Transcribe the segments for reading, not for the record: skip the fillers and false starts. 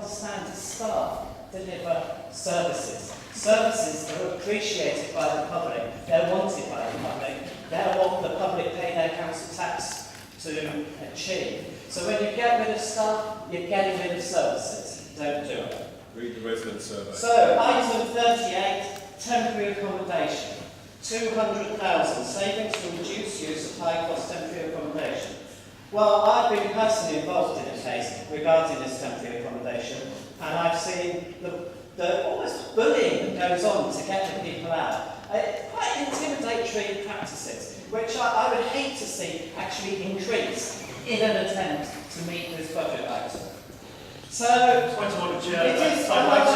understand is staff deliver services. Services that are appreciated by the public, they're wanted by the public, they're what the public pay their council tax to achieve. So when you get rid of staff, you're getting rid of services. Don't do it. Read the resident survey. So, item 38, temporary accommodation. 200,000 savings from reduced use of high-cost temporary accommodation. Well, I've been personally involved in a case regarding this temporary accommodation, and I've seen the almost bullying that goes on to get the people out. Quite intimidatory practices, which I would hate to see actually increase in an attempt to meet this budget item. So, Point of order, Chair. it is I'm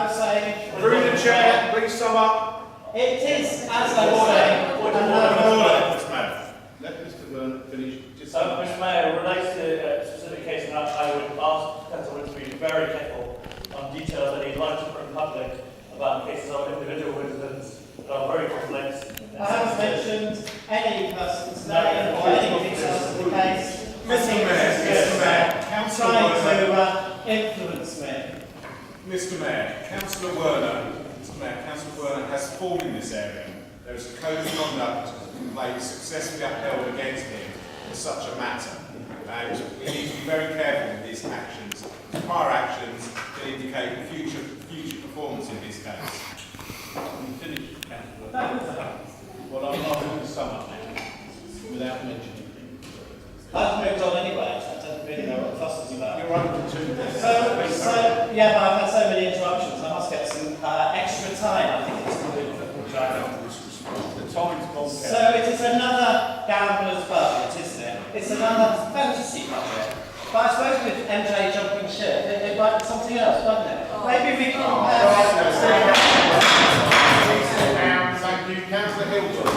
saying, Through the Chair, please sum up. it is, as I'm saying, Point of order. Mr. Mayor. Let Mr. Byrne finish. Just Mr. Mayor, relates to a specific case, and I would ask Councillor Wood to be very careful on details that he'd like to put in public about cases of individual residents that are very complex. I haven't mentioned any person today or any details of the case. Mr. Mayor, Trying to influence me. Mr. Mayor, Councillor Werner, Councillor Werner has formed in this area. There is a code of conduct complaint successfully upheld against him for such a matter. And we need to be very careful with his actions. Prior actions that indicate future performance in this case. Finish, Councillor. Well, I'm going to sum up now, without mentioning him. I've moved on anyway, so I don't really know what the fuss is about. You're under 2 minutes. So, yeah, but I've had so many interruptions, I must get some extra time, I think it's good. The time's gone. So it is another gambler's budget, isn't it? It's another fantasy budget. But I suppose with MJ jumping ship, it might be something else, wouldn't it? Maybe we can Thank you, Councillor Hilton.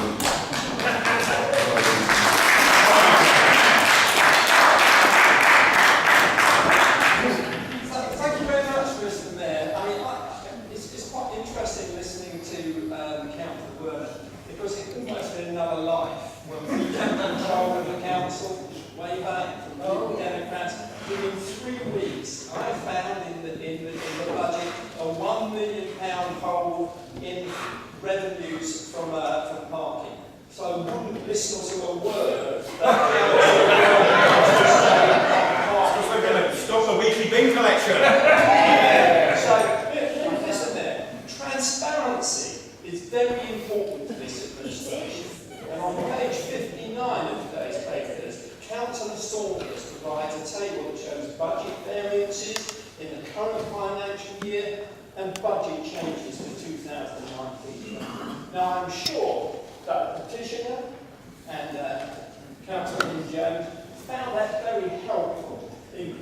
Thank you very much, Mr. Mayor. I mean, it's quite interesting listening to Councillor Werner, because it almost been another life when we took control of the council way back from the Democrats. Within 3 weeks, I found in the budget a £1 million hole in revenues from parking. So I wouldn't listen to a word Stop the weekly bin collection. So, listen there. Transparency is very important to this administration. And on page 59 of today's papers, Councillor Saunders provides a table that shows budget variances in the current financial year and budget changes for 2019. Now, I'm sure that the petitioner and Councillor Lynn Jones found that very helpful in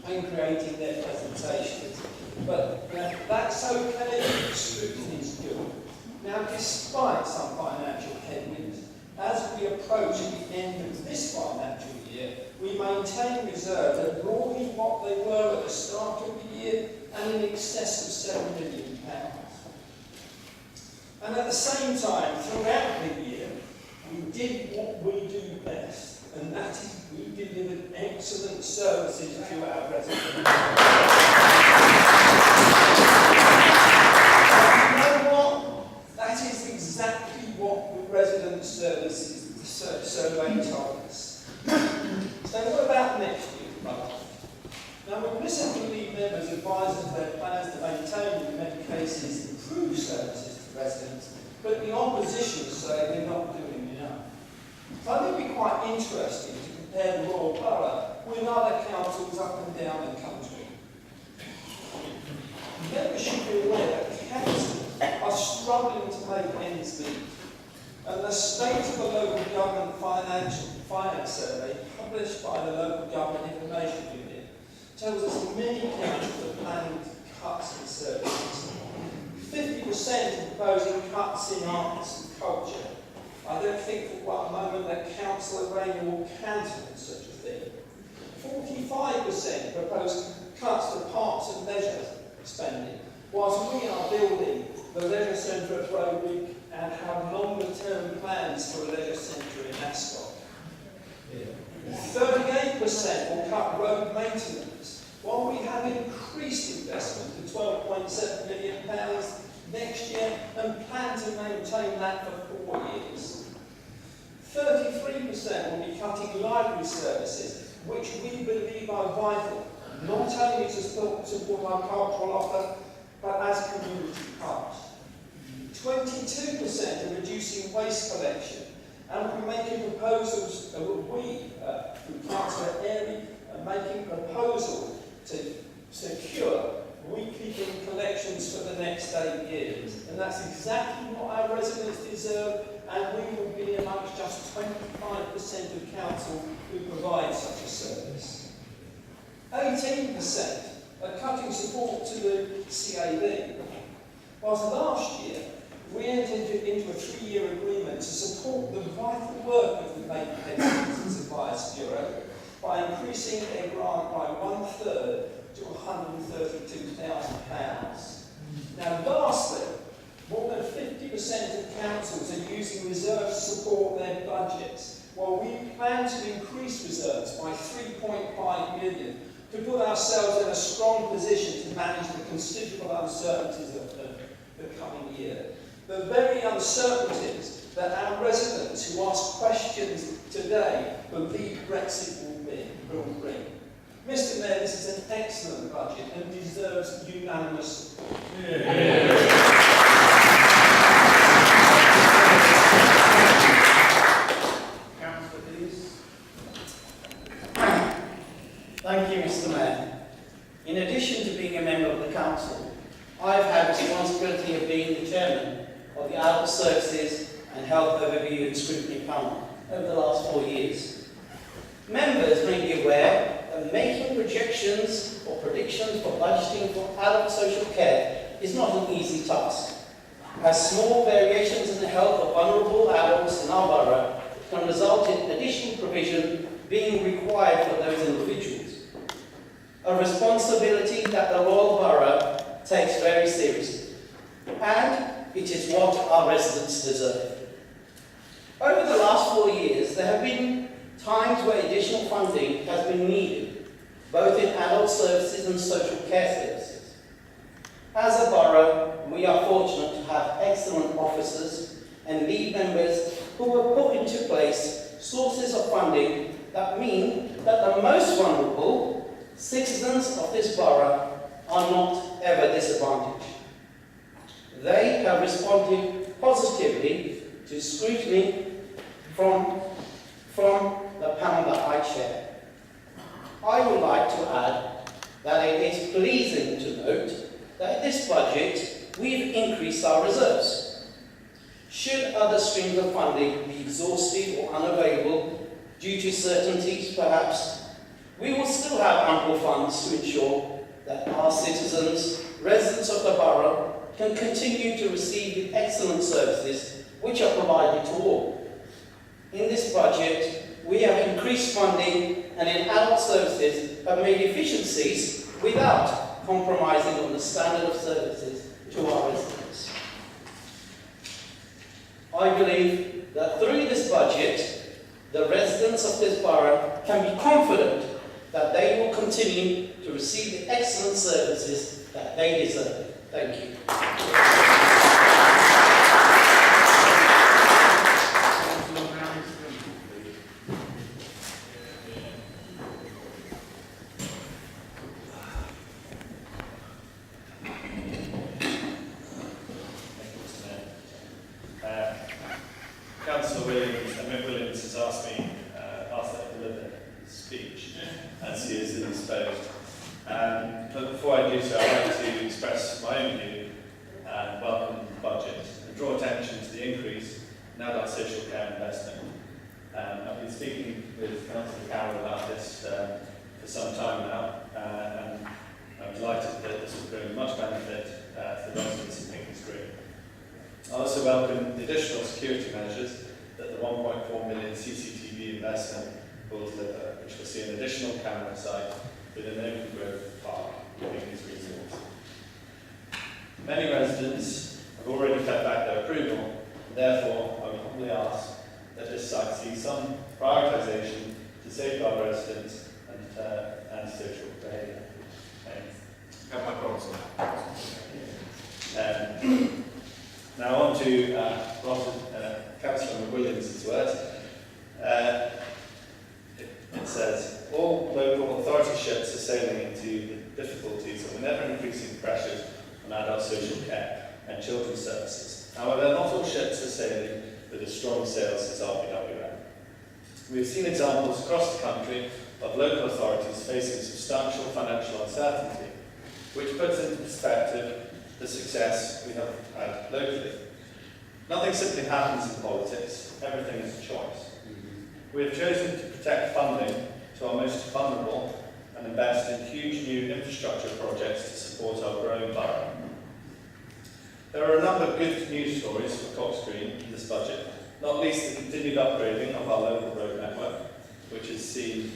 creating their presentations. But that's okay, scrutiny's good. Now, despite some financial headwinds, as we approach the end of this financial year, we maintain reserves at broadly what they were at the start of the year and in excess of £7 million. And at the same time, throughout the year, we did what we do best, and that is we delivered excellent services to our residents. And you know what? That is exactly what the resident services survey told us. So what about next year's budget? Now, we listen to lead members advise us their plans to maintain and in many cases improve services to residents, but the opposition say they're not doing enough. So I think it'd be quite interesting to compare the Royal Borough with other councils up and down the country. Members should be aware that councils are struggling to make ends meet. And the State of the Local Government Finance Survey, published by the Local Government Information Unit, tells us many councils are planning cuts in services. 50% are proposing cuts in arts and culture. I don't think for one moment that Councillor Rayner will countenance such a thing. 45% propose cuts to parks and leisure spending, whilst we are building the leisure centre at Rowley and have longer term plans for a leisure centre in Ascot. 30% 8% will cut road maintenance, while we have increased investment to £12.7 million next year and plan to maintain that for 4 years. 33% will be cutting library services, which we believe are vital, not only to support our cultural offer, but as community hubs. 22% are reducing waste collection, and we're making proposals, through Councillor Airy, are making a proposal to secure weekly bin collections for the next 8 years. And that's exactly what our residents deserve, and we will be amongst just 25% of council who provide such a service. 18% are cutting support to the CAB. Whilst last year we entered into a 3-year agreement to support the vital work of the Maidenhead Citizens Advice Bureau by increasing their grant by 1/3 to £132,000. Now lastly, more than 50% of councils are using reserves to support their budgets, while we plan to increase reserves by £3.5 million to put ourselves in a strong position to manage the considerable uncertainties of the coming year. The very uncertainties that our residents who ask questions today believe Brexit will bring. Mr. Mayor, this is an excellent budget and deserves unanimous support. Councillor, please. Thank you, Mr. Mayor. In addition to being a member of the council, I've had the responsibility of being the chairman of the Adult Services and Health Overview and Scrutiny Panel over the last 4 years. Members may be aware that making projections or predictions for budgeting for adult social care is not an easy task, as small variations in the health of vulnerable adults in our borough can result in additional provision being required for those individuals. A responsibility that the Royal Borough takes very seriously, and it is what our residents deserve. Over the last 4 years, there have been times where additional funding has been needed, both in adult services and social care services. As a borough, we are fortunate to have excellent officers and lead members who have put into place sources of funding that mean that the most vulnerable citizens of this borough are not ever disadvantaged. They have responded positively to scrutiny from the panel that I chair. I would like to add that it is pleasing to note that in this budget we've increased our reserves. Should other streams of funding be exhausted or unavailable due to certainties perhaps, we will still have ample funds to ensure that our citizens, residents of the borough, can continue to receive the excellent services which are provided to all. In this budget, we have increased funding and in adult services have made efficiencies without compromising on the standard of services to our residents. I believe that through this budget, the residents of this borough can be confident that they will continue to receive the excellent services that they deserve. Thank you. Councillor Williams has asked that to deliver his speech, as he is indisposed. But before I do so, I'd like to express my own view and welcome the budget and draw attention to the increase in adult social care investment. I've been speaking with Councillor Carroll about this for some time now, and I'm delighted that this will bring much benefit to the residents of Pickens Green. I also welcome the additional security measures that the 1.4 million CCTV investment will deliver, which will see an additional camera site within Open Grove Park in Pickens Resort. Many residents have already fed back their approval, and therefore I would humbly ask that this site sees some prioritisation to safeguard residents antisocial behaviour. Have my promise on that. Now on to Councillor Williams' words. It says, all local authority-ships are sailing into the difficulties of an ever-increasing pressures on adult social care and children's services. However, not all ships are sailing with as strong sails as RPWM. We've seen examples across the country of local authorities facing substantial financial uncertainty, which puts into perspective the success we have had locally. Nothing simply happens in politics, everything is a choice. We have chosen to protect funding to our most vulnerable and invest in huge new infrastructure projects to support our growing borough. There are a number of good news stories for Cox Green in this budget, not least the continued upgrading of our local road network, which is seen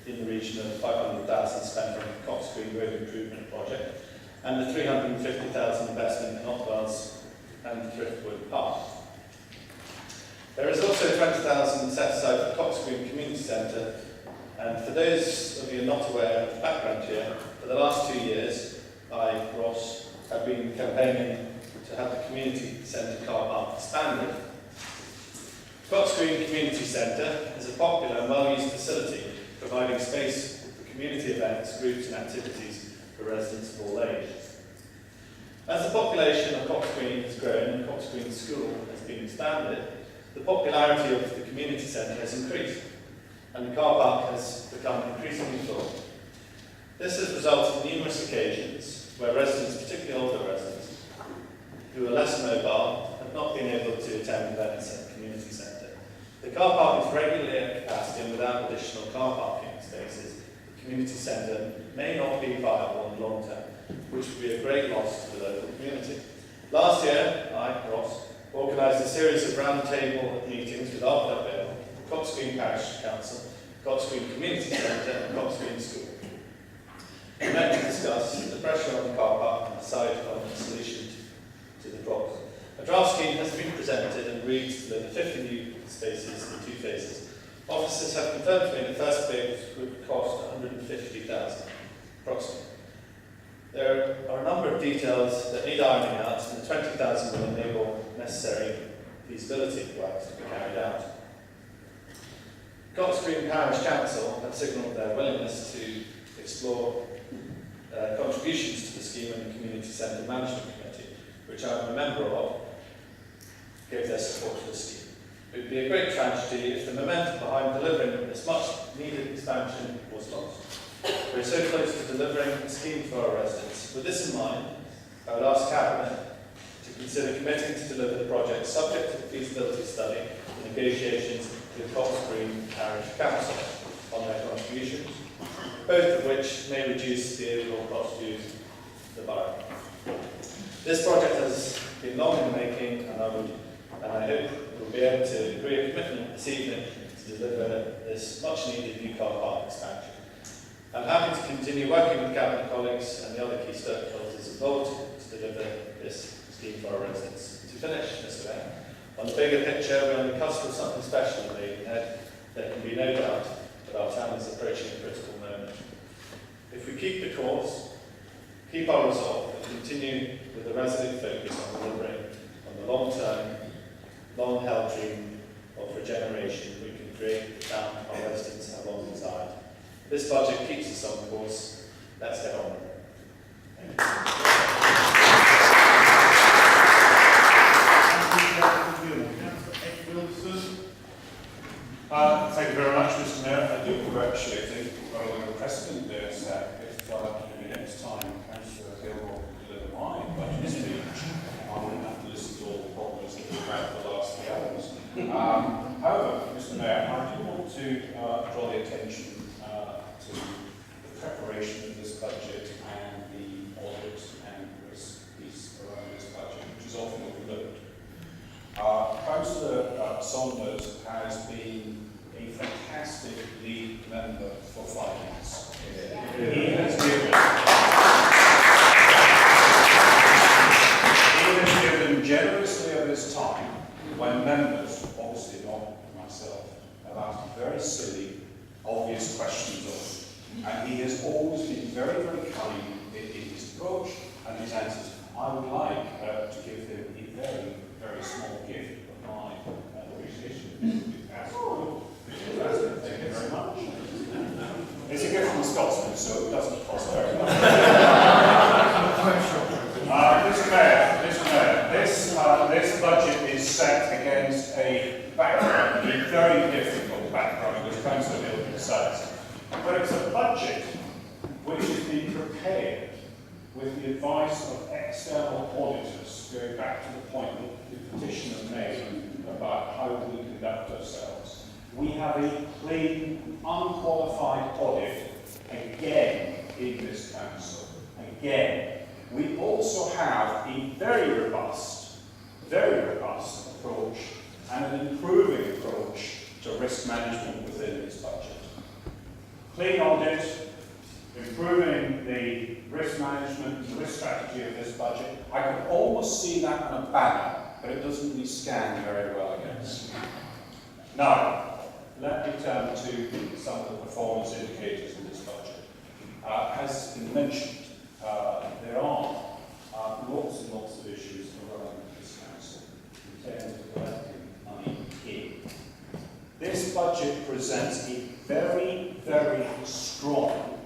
in the region of 500,000 spent on the Cox Green Road Improvement Project, and the 350,000 investment in Otwells and Thriftwood Park. There is also 20,000 set aside for Cox Green Community Centre, and for those of you not aware of the background here, for the last 2 years, I, Ross, have been campaigning to have the Community Centre car park expanded. Cox Green Community Centre is a popular and well-used facility providing space for community events, groups and activities for residents of all ages. As the population of Cox Green has grown and Cox Green School has been expanded, the popularity of the community centre has increased and the car park has become increasingly full. This has resulted in numerous occasions where residents, particularly older residents, who are less mobile, have not been able to attend events at the community centre. The car park is regularly at capacity and without additional car parking spaces, the community centre may not be viable in the long term, which would be a great loss to the local community. Last year, I, Ross, organised a series of round-table meetings with RPWM, Cox Green Parish Council, Cox Green Community Centre and Cox Green School. We met to discuss the pressure on the car park and decide on a solution to the problem. A draft scheme has been presented and agreed to deliver 50 new spaces in 2 phases. Officers have confirmed to me the first phase would cost $150,000, approximately. There are a number of details that need ironing out, and the $20,000 will enable necessary feasibility works to be carried out. Cox Green Parish Council have signalled their willingness to explore contributions to the scheme and the Community Centre Management Committee, which I'm a member of, gave their support to the scheme. It would be a great tragedy if the momentum behind delivering this much needed expansion was lost. We're so close to delivering a scheme for our residents. With this in mind, I would ask Cabinet to consider committing to deliver the project subject to the feasibility study and negotiations with Cox Green Parish Council on their contributions, both of which may reduce the overall cost to the borough. This project has been long in the making, and I hope we'll be able to agree a commitment this evening to deliver this much needed new car park expansion. I'm happy to continue working with Cabinet colleagues and the other key stakeholders involved to deliver this scheme for our residents. To finish, Mr. Mayor, on the bigger picture, we're on the cusp of something special in Maidenhead. There can be no doubt that our town is approaching a critical moment. If we keep the course, keep our resolve, and continue with a resolute focus on delivering on the long-term, long-held dream of regeneration, we can create the town our residents have long desired. This budget keeps us on course. Let's get on with it. Thank you very much, Mr. Mayor. I do congratulate you on the precedent there set. If in the next time Councillor Hill will deliver my budget speech, I wouldn't have to listen to all the problems that we've had for the last 3 hours. However, Mr. Mayor, I do want to draw the attention to the preparation of this budget and the audit and risk piece around this budget, which is often overlooked. Councillor Saunders has been a fantastic lead member for finance. He has given generously of his time when members, obviously not myself, have asked very silly, obvious questions of And he has always been very, very kind in his approach and his answers. I would like to give him a very, very small gift of my appreciation. Thank you very much. It's a gift from a Scotsman, so it doesn't cost very much. Mr. Mayor, this budget is set against a background, a very difficult background, which Councillor Milton says. But it's a budget which has been prepared with the advice of external auditors, going back to the point that the petitioner made about how we conduct ourselves. We have a clean, unqualified audit again in this council. Again. We also have a very robust approach and an improving approach to risk management within this budget. Clean audit, improving the risk management and risk strategy of this budget. I can almost see that on a banner, but it doesn't really scan very well against. Now, let me turn to some of the performance indicators in this budget. As has been mentioned, there are lots and lots of issues around this council in terms of collecting money in. This budget presents a very, very strong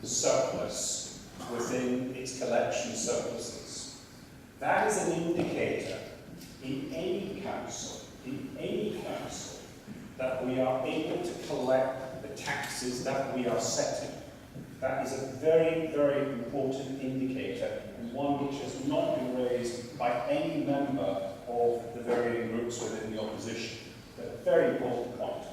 surplus within its collection surpluses. That is an indicator in any council, that we are able to collect the taxes that we are setting. That is a very, very important indicator, and one which has not been raised by any member of the varying groups within the opposition. But a very important point.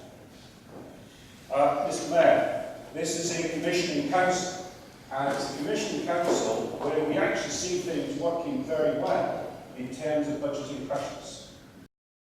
Mr. Mayor, this is a commissioning council, and it's a commissioning council where we actually see things working very well in terms of budgeting pressures.